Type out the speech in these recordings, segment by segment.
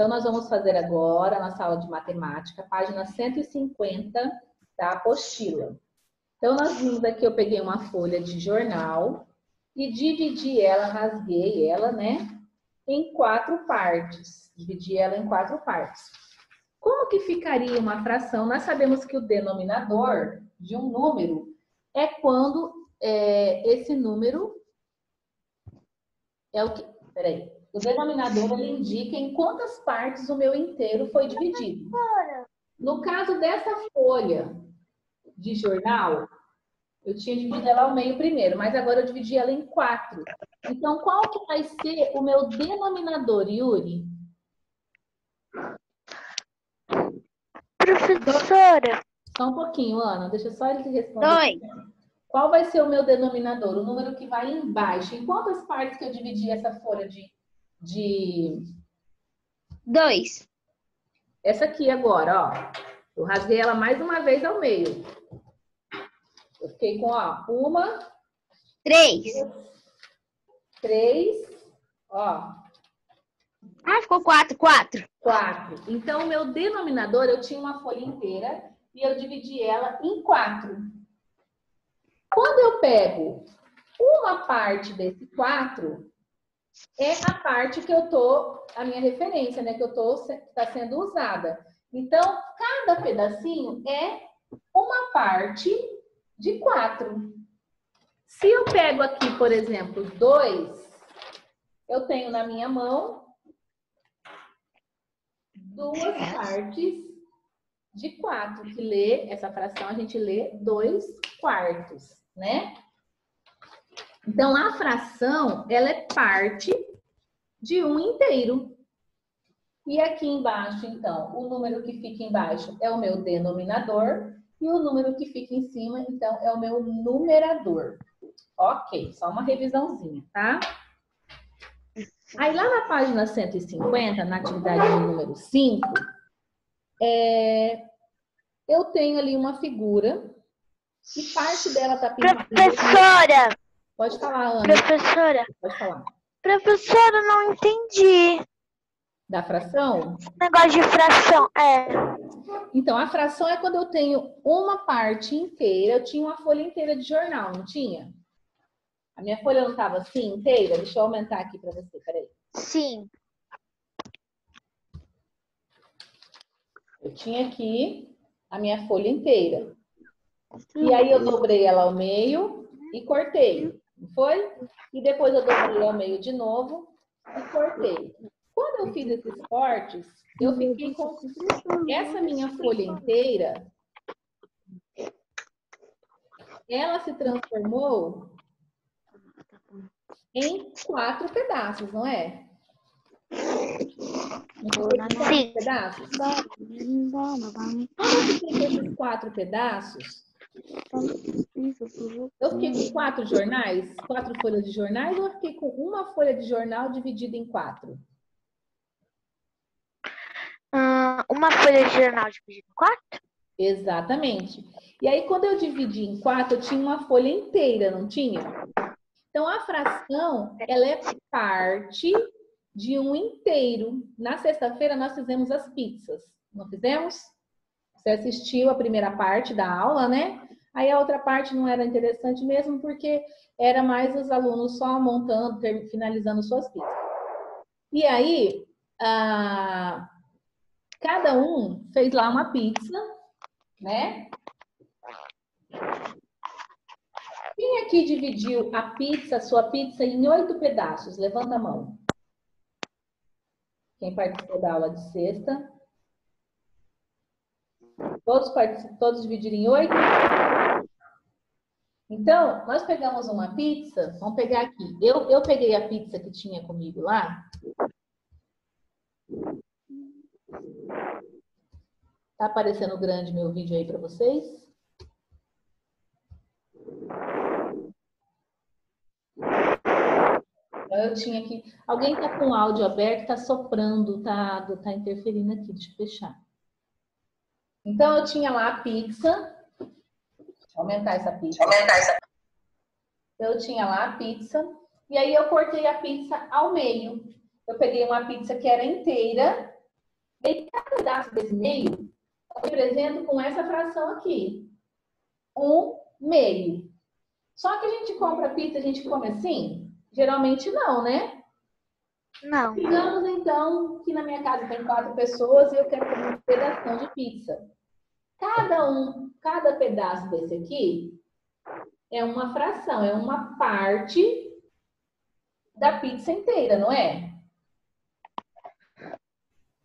Então, nós vamos fazer agora a nossa aula de matemática, página 150 da apostila. Então, nós vimos aqui, eu peguei uma folha de jornal e dividi ela, rasguei ela, né, em 4 partes. Dividi ela em 4 partes. Como que ficaria uma fração? Nós sabemos que o denominador de um número é quando esse número é o que... Peraí. O denominador, ele indica em quantas partes o meu inteiro foi dividido. No caso dessa folha de jornal, eu tinha dividido ela ao meio primeiro, mas agora eu dividi ela em 4. Então, qual que vai ser o meu denominador, Yuri? Professora. Só um pouquinho, Ana. Deixa só ele responder. 2. Qual vai ser o meu denominador? O número que vai embaixo. Em quantas partes que eu dividi essa folha de 2. Essa aqui agora, ó. Eu rasguei ela mais uma vez ao meio. Eu fiquei com, ó, 1, 3. 3, ó. Ah, ficou 4. 4. 4. Então, o meu denominador, eu tinha uma folha inteira e eu dividi ela em 4. Quando eu pego uma parte desse 4, é a parte que eu tô, a minha referência, né? Que eu tô, está sendo usada. Então, cada pedacinho é uma parte de 4. Se eu pego aqui, por exemplo, 2, eu tenho na minha mão 2 partes de 4. Que lê, essa fração a gente lê 2 quartos, né? Então, a fração, ela é parte de um inteiro. E aqui embaixo, então, o número que fica embaixo é o meu denominador e o número que fica em cima, então, é o meu numerador. Ok, só uma revisãozinha, tá? Aí, lá na página 150, na atividade número 5, eu tenho ali uma figura e parte dela tá pintada. Professora! Pode falar, Ana. Professora! Pode falar. Professora, não entendi. Da fração? Negócio de fração, Então, a fração é quando eu tenho uma parte inteira. Eu tinha uma folha inteira de jornal, não tinha? A minha folha não estava assim inteira? Deixa eu aumentar aqui para você, peraí. Sim. Eu tinha aqui a minha folha inteira. E aí eu dobrei ela ao meio e cortei, não foi? E depois eu dobrei ao meio de novo e cortei. Quando eu fiz esses cortes, eu fiquei com essa minha folha inteira. Ela se transformou em 4 pedaços, não é? Não ficou com 4 pedaços? Quando eu fiquei com esses 4 pedaços, eu fiquei com 4 jornais, 4 folhas de jornais, ou eu fiquei com uma folha de jornal dividida em 4? Uma folha de jornal dividida em 4? Exatamente. E aí, quando eu dividi em 4, eu tinha uma folha inteira, não tinha? Então, a fração, ela é parte de um inteiro. Na sexta-feira, nós fizemos as pizzas, não fizemos? Você assistiu a primeira parte da aula, né? Aí a outra parte não era interessante mesmo, porque era mais os alunos só montando, finalizando suas pizzas. E aí, cada um fez lá uma pizza, né? Quem aqui dividiu a pizza, sua pizza, em 8 pedaços? Levanta a mão. Quem participou da aula de sexta? Todos dividiram em 8? Então, nós pegamos uma pizza, vamos pegar aqui. Eu peguei a pizza que tinha comigo lá. Tá aparecendo grande meu vídeo aí para vocês? Eu tinha aqui. Alguém tá com o áudio aberto, tá soprando, tá interferindo aqui. Deixa eu fechar. Então, eu tinha lá a pizza. Deixa eu aumentar essa pizza. Eu tinha lá a pizza. E aí, eu cortei a pizza ao meio. Eu peguei uma pizza que era inteira E cada pedaço desse meio eu represento com essa fração aqui. 1/2. Só que a gente compra pizza, a gente come assim? Geralmente não, né? Não. Digamos então que na minha casa tem 4 pessoas e eu quero comer um pedação de pizza. Cada pedaço desse aqui é uma fração, é uma parte da pizza inteira, não é?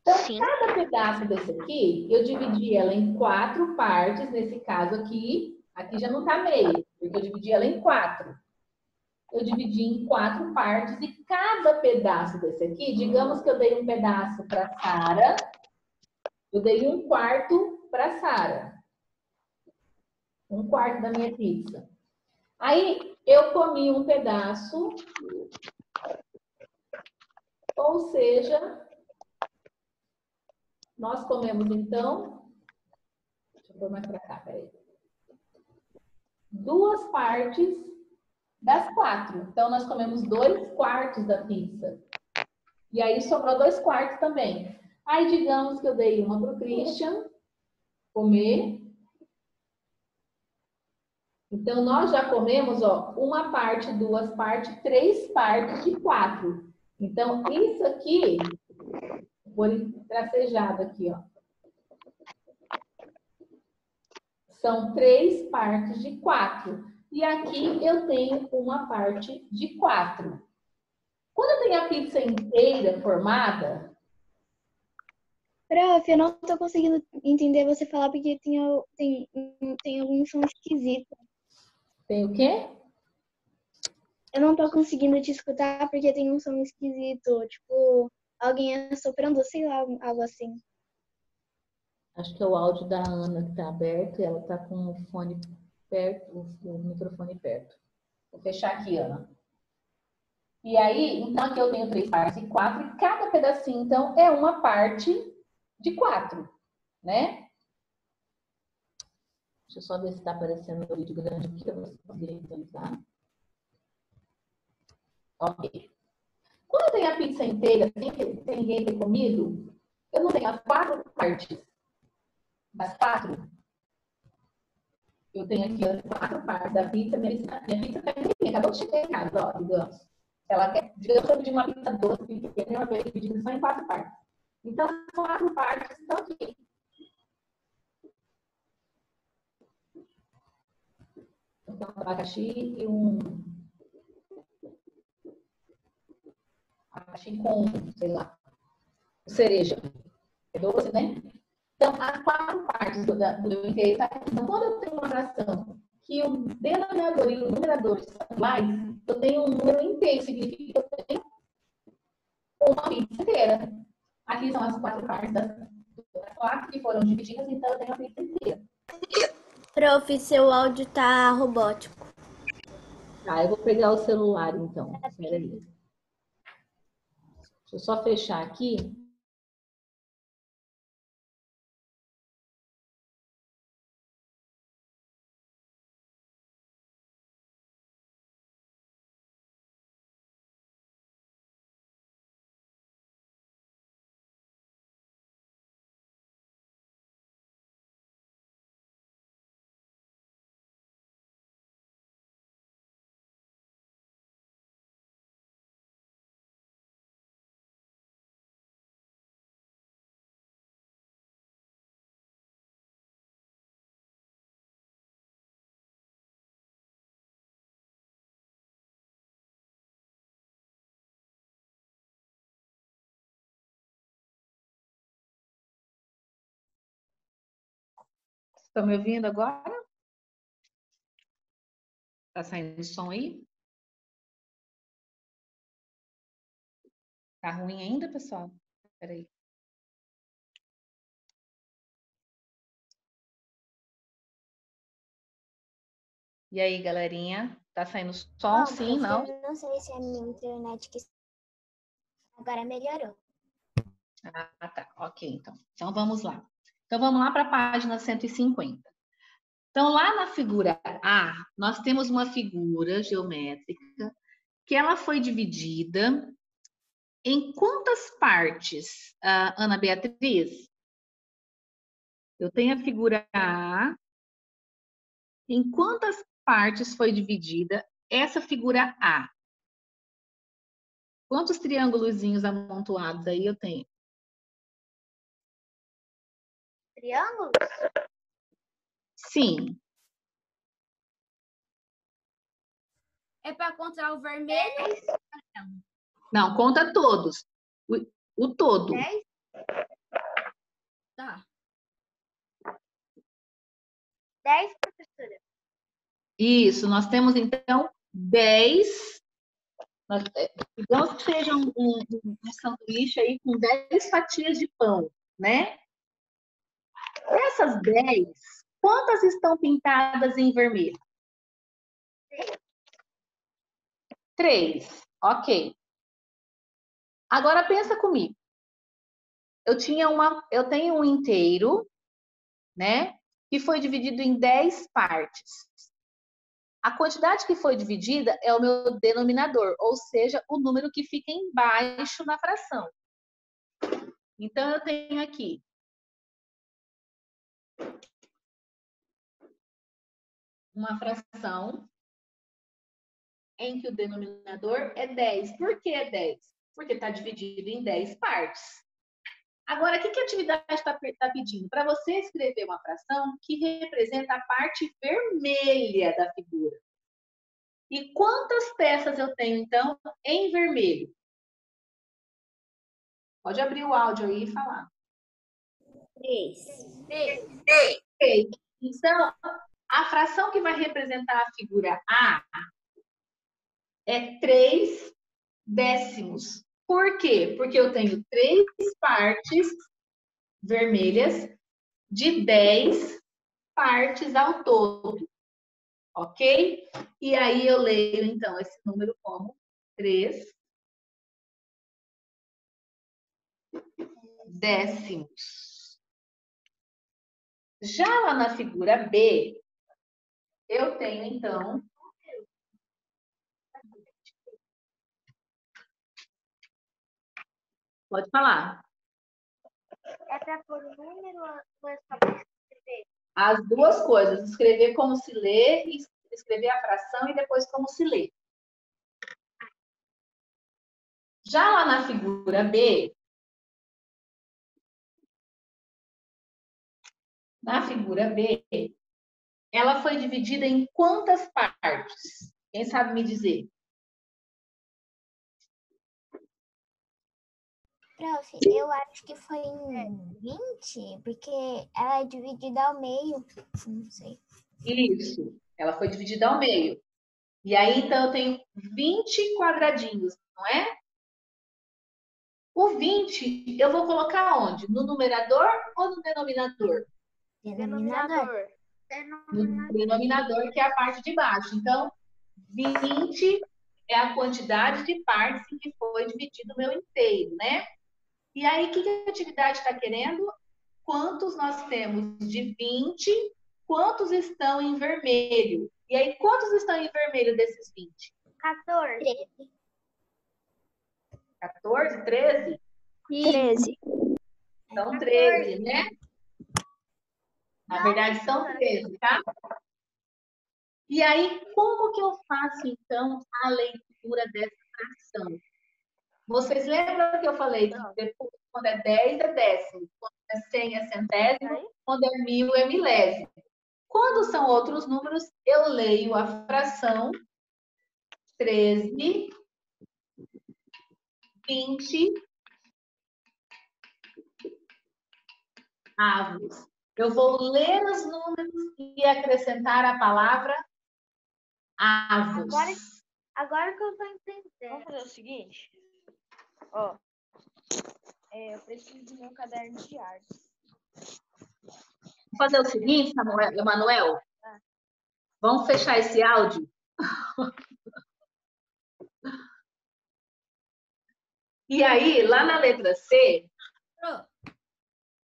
Então, Sim. cada pedaço desse aqui, eu dividi ela em 4 partes, nesse caso aqui já não tá meio, porque eu dividi ela em 4. Eu dividi em 4 partes e cada pedaço desse aqui, digamos que eu dei um pedaço para Sara, eu dei 1/4 para Sara. 1/4 da minha pizza. Aí eu comi um pedaço, ou seja, nós comemos então, deixa eu pôr mais para cá, peraí. 2 partes das 4. Então nós comemos 2/4 da pizza. E aí sobrou 2/4 também. Aí digamos que eu dei uma para o Christian comer. Então nós já comemos, ó, 1 parte, 2 partes, 3 partes de 4. Então isso aqui, vou tracejado aqui, ó. São 3 partes de 4. E aqui eu tenho 1 parte de 4. Quando eu tenho a pizza inteira formada... Prof, eu não tô conseguindo entender você falar porque tem algum som esquisito. Tem o quê? Eu não tô conseguindo te escutar porque tem um som esquisito. Tipo, alguém assoprando, sei lá, algo assim. Acho que é o áudio da Ana que tá aberto e ela tá com o fone perto, o microfone perto. Vou fechar aqui, Ana. E aí, então aqui eu tenho 3 partes de 4 e cada pedacinho, então, é 1 parte de 4, né? Deixa eu só ver se tá aparecendo o vídeo grande aqui para você conseguir visualizar. Ok. Quando eu tenho a pizza inteira, sem ninguém ter comido, eu não tenho as 4 partes. Das 4, eu tenho aqui as 4 partes da pizza. Minha pizza tá inteirinha, acabou de chegar em casa, ó, digamos. Digamos que eu pedi uma pizza doce pequena, eu pedi só em 4 partes. Então, as 4 partes estão aqui. Então, um abacaxi e um abacaxi com, sei lá, cereja. É doce, né? Então, as 4 partes do meu inteiro tá aqui. Então, quando eu tenho uma fração que o denominador e o numerador são iguais, eu tenho um número inteiro, significa que eu tenho uma pizza inteira. Aqui são as 4 partes das 4 que foram divididas, então eu tenho a pizza inteira. Prof, seu áudio tá robótico. Tá, eu vou pegar o celular então. Peraí. Deixa eu só fechar aqui. Estão me ouvindo agora? Tá saindo som aí? Tá ruim ainda, pessoal? Peraí. E aí, galerinha? Tá saindo som? Não, Sim, prof, não? eu não sei se é a minha internet que agora melhorou. Ah, tá. Ok, então. Então, vamos lá. Então, vamos lá para a página 150. Então, lá na figura A, nós temos uma figura geométrica que ela foi dividida Em quantas partes, Ana Beatriz? Eu tenho a figura A. Em quantas partes foi dividida essa figura A? Quantos triângulozinhos amontoados aí eu tenho? Triângulos? Sim. É para contar o vermelho? Não, conta todos. O todo. 10? Tá. 10, professora. Isso, nós temos então 10. Digamos que seja um sanduíche aí com 10 fatias de pão, né? Dessas 10, quantas estão pintadas em vermelho? 3. Ok. Agora pensa comigo. Eu tenho um inteiro, né? Que foi dividido em 10 partes. A quantidade que foi dividida é o meu denominador, ou seja, o número que fica embaixo na fração. Então, eu tenho aqui uma fração em que o denominador é 10. Por que é 10? Porque está dividido em 10 partes. Agora, o que a atividade está pedindo? Para você escrever uma fração que representa a parte vermelha da figura. E quantas peças eu tenho, então, em vermelho? Pode abrir o áudio aí e falar. 3. Ok. Então, a fração que vai representar a figura A é 3 décimos. Por quê? Porque eu tenho 3 partes vermelhas de 10 partes ao todo. Ok? E aí eu leio, então, esse número como 3 décimos. Já lá na figura B, eu tenho, então, pode falar. É para pôr o número ou é só para escrever? As duas coisas, escrever como se lê, escrever a fração e depois como se lê. Já lá na figura B, ela foi dividida em quantas partes? Quem sabe me dizer? Prof, eu acho que foi em 20, porque ela é dividida ao meio. Não sei. Isso, ela foi dividida ao meio. E aí, então, eu tenho 20 quadradinhos, não é? O 20, eu vou colocar onde? No numerador ou no denominador? Denominador. No denominador, que é a parte de baixo. Então, 20 é a quantidade de partes em que foi dividido o meu inteiro, né? E aí, o que a atividade está querendo? Quantos nós temos de 20, quantos estão em vermelho? E aí, quantos estão em vermelho desses 20? 14. 14, 13? 13. São 13, né? Na verdade, são 13, tá? E aí, como que eu faço, então, a leitura dessa fração? Vocês lembram que eu falei que depois, quando é 10 é décimo, quando é 100 é centésimo, quando é 1000 é milésimo. Quando são outros números, eu leio a fração 13, 20 avos. Eu vou ler os números e acrescentar a palavra avos. Agora que eu tô entendendo. Vamos fazer o seguinte. Ó. Eu preciso do meu caderno de arte. Vamos fazer o seguinte, Emanuel? Vamos fechar esse áudio? E aí, lá na letra C,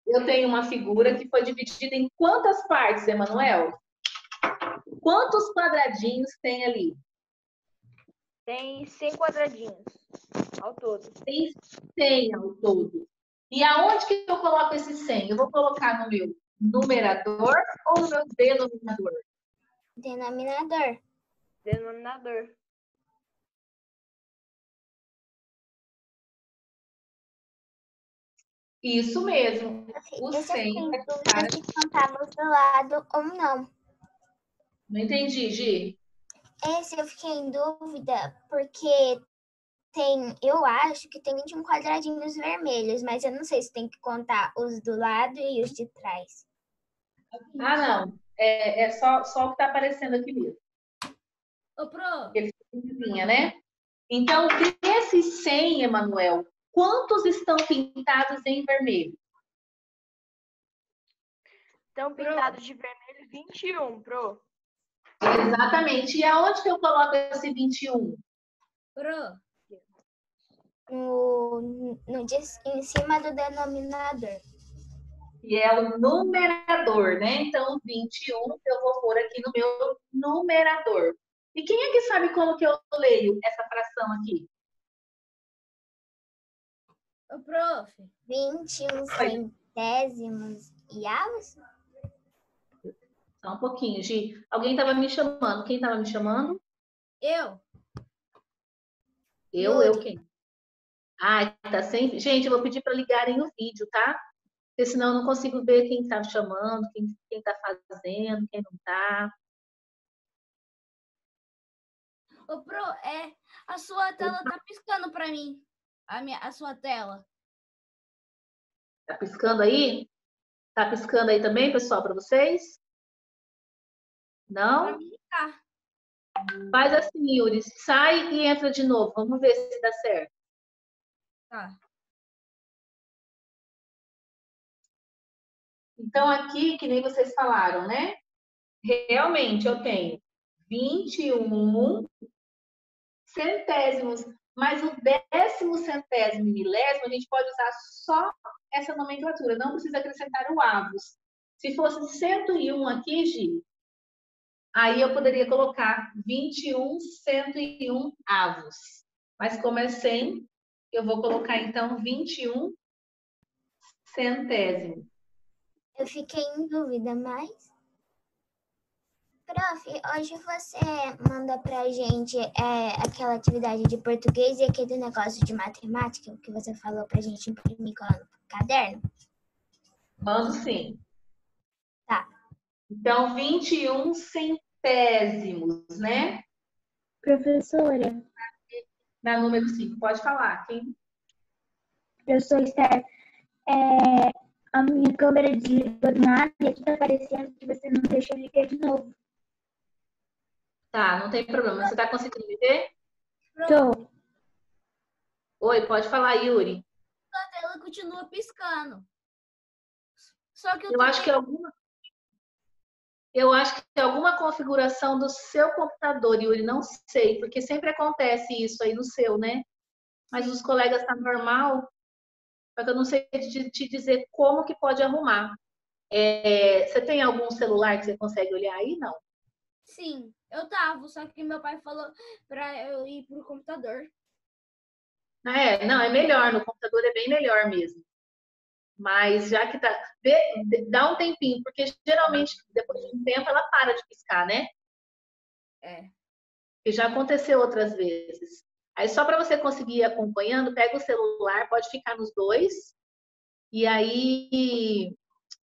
eu tenho uma figura que foi dividida em quantas partes, Emanuel? Quantos quadradinhos tem ali? Tem 100 quadradinhos ao todo. Tem 100 ao todo. E aonde que eu coloco esse 100? Eu vou colocar no meu numerador ou no meu denominador? Denominador. Denominador. Isso mesmo. O Esse eu 100 fiquei em é dúvida para... se contava do lado ou não. Não entendi, Gi. Esse eu fiquei em dúvida porque eu acho que tem 21 quadradinhos vermelhos, mas eu não sei se tem que contar os do lado e os de trás. Ah, não. É só o que está aparecendo aqui mesmo. Ô, Pro, Eles têm né? Então, desses 100, Emanuel, quantos estão pintados em vermelho? Estão pintados de vermelho 21, Pro. Exatamente. E aonde que eu coloco esse 21? Pro, Em cima do denominador. Que é o numerador, né? Então, 21 eu vou pôr aqui no meu numerador. E quem é que sabe como que eu leio essa fração aqui? ô, prof, 21 centésimos e avos? Só um pouquinho, Gi. Alguém estava me chamando. Quem estava me chamando? eu, Eu Yuri. quem? Ah, tá sem. Gente, eu vou pedir para ligarem o vídeo, tá? Porque senão eu não consigo ver quem está chamando, quem está fazendo, quem não está. ô, Pro, a sua tela tá piscando pra mim. A sua tela. Tá piscando aí? Tá piscando aí também, pessoal, para vocês? Pra Não? mim tá. Faz assim, Yuri. Sai e entra de novo. Vamos ver se dá certo. Tá. Então, aqui, que nem vocês falaram, né? Realmente, eu tenho 21 centésimos. Mas o 10º centésimo e milésimo, a gente pode usar só essa nomenclatura. Não precisa acrescentar o avos. Se fosse 101 aqui, Gi, aí eu poderia colocar 21 101 avos. Mas como é 100, eu vou colocar, então, 21 centésimo. Eu fiquei em dúvida, mas... Prof, hoje você manda pra gente aquela atividade de português e aquele negócio de matemática que você falou pra gente imprimir no caderno? Mando sim. Tá. Então, 21 centésimos, né? Professora, Na número 5. Pode falar. Quem? professor Esther, a minha câmera desligou do nada e aqui tá aparecendo que você não deixou ligar de novo. Tá, não tem problema. Você tá conseguindo me ver? Tô. Oi, pode falar, Yuri. A tela continua piscando. Só que Eu acho que é alguma configuração do seu computador, Yuri, não sei, porque sempre acontece isso aí no seu, né? Mas os colegas tá normal, só que eu não sei te dizer como que pode arrumar. Você tem algum celular que você consegue olhar aí? Não. Sim, eu tava, só que meu pai falou pra eu ir pro computador. Não, é melhor, no computador é bem melhor mesmo. Mas já que tá. Dá um tempinho, porque geralmente, depois de um tempo, ela para de piscar, né? É. Que já aconteceu outras vezes. Aí, só para você conseguir ir acompanhando, pega o celular, pode ficar nos dois. E aí,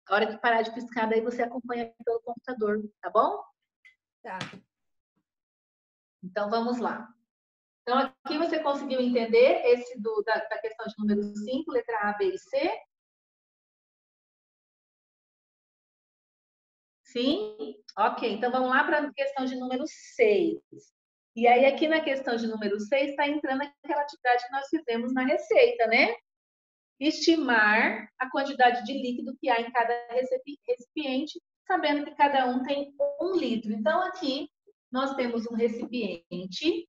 a hora que parar de piscar, daí você acompanha pelo computador, tá bom? Tá. Então, vamos lá. Então, aqui você conseguiu entender esse da questão de número 5, letra A, B e C? Sim? Ok, então vamos lá para a questão de número 6. E aí, aqui na questão de número 6, está entrando aquela atividade que nós fizemos na receita, né? Estimar a quantidade de líquido que há em cada recipiente, sabendo que cada um tem 1 litro. Então, aqui, nós temos um recipiente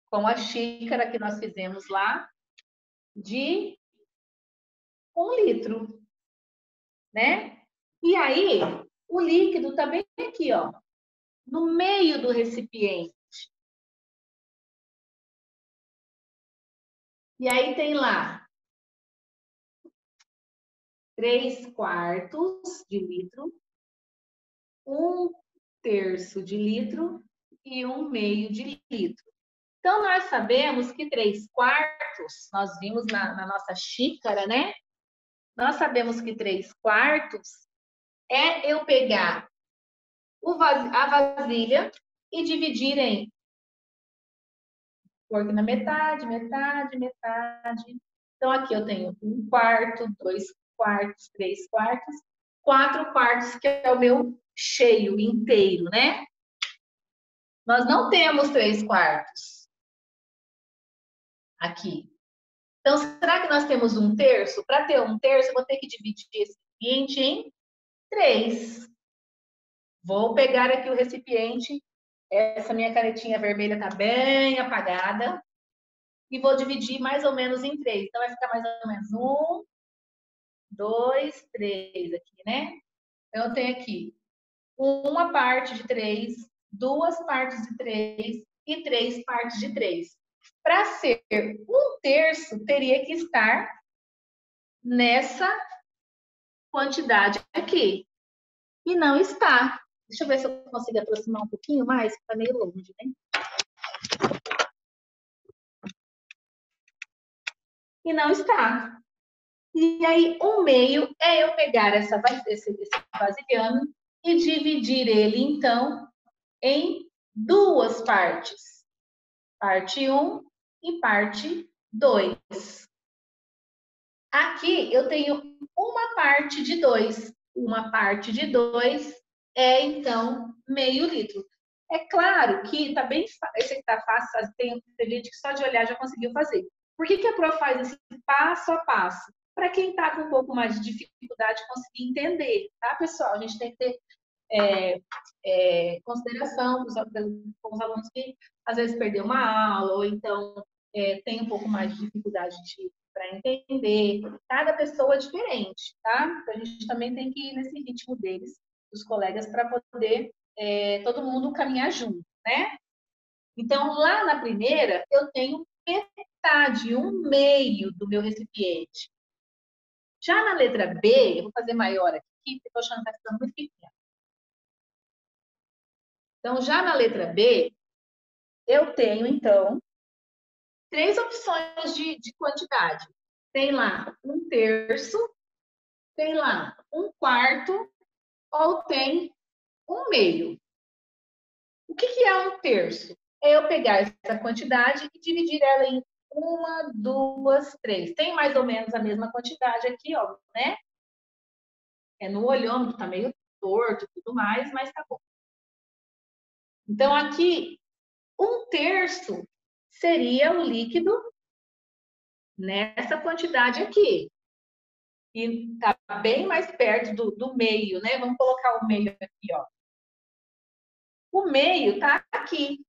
com a xícara que nós fizemos lá, de 1 litro, né? E aí, o líquido está bem aqui, ó, no meio do recipiente. E aí tem lá 3/4 de litro, 1/3 de litro e 1/2 de litro. Então, nós sabemos que 3/4, nós vimos na nossa xícara, né? Nós sabemos que 3/4 é eu pegar a vasilha e dividir em, pôr aqui na metade, metade, metade. Então, aqui eu tenho 1/4, 2/4, 3/4, 4/4, que é o meu cheio, inteiro, né? Nós não temos 3/4 aqui. Então, será que nós temos 1/3? Para ter 1/3, eu vou ter que dividir esse recipiente em 3. Vou pegar aqui o recipiente. Essa minha canetinha vermelha está bem apagada. E vou dividir mais ou menos em 3. Então, vai ficar mais ou menos 1, 2, 3 aqui, né? Então, eu tenho aqui uma parte de 3, 2 partes de 3 e 3 partes de 3. Para ser 1/3, teria que estar nessa quantidade aqui. E não está. Deixa eu ver se eu consigo aproximar um pouquinho mais, que está meio longe, né? E não está. E aí, 1/2 é eu pegar esse vasilhame e dividir ele, então, em 2 partes. Parte 1 e parte 2. Aqui eu tenho uma parte de 2. Uma parte de 2 é, então, meio litro. É claro que tá bem fácil. Esse aqui tá fácil, tem gente que só de olhar já conseguiu fazer. Por que a Pro faz esse passo a passo? Para quem está com um pouco mais de dificuldade conseguir entender, tá, pessoal? A gente tem que ter consideração com os alunos que às vezes perdeu uma aula, ou então tem um pouco mais de dificuldade para entender. Cada pessoa é diferente, tá? Então, a gente também tem que ir nesse ritmo deles, dos colegas, para poder todo mundo caminhar junto, né? Então, lá na primeira, eu tenho metade, 1/2 do meu recipiente. Já na letra B, eu vou fazer maior aqui, porque estou achando que está ficando muito pequeno. Então, já na letra B, eu tenho, então, 3 opções de quantidade. Tem lá 1/3, tem lá 1/4 ou tem 1/2. O que é 1/3? É eu pegar essa quantidade e dividir ela em 1, 2, 3. Tem mais ou menos a mesma quantidade aqui, ó, né? É no olhômetro, tá meio torto e tudo mais, mas tá bom. Então, aqui, 1/3 seria o líquido nessa quantidade aqui. E tá bem mais perto do meio, né? Vamos colocar o meio aqui, ó. O meio tá aqui.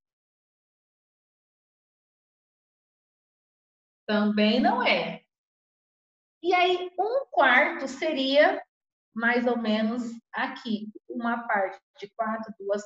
Também não é. E aí, 1/4 seria mais ou menos aqui. Uma parte de 4, 2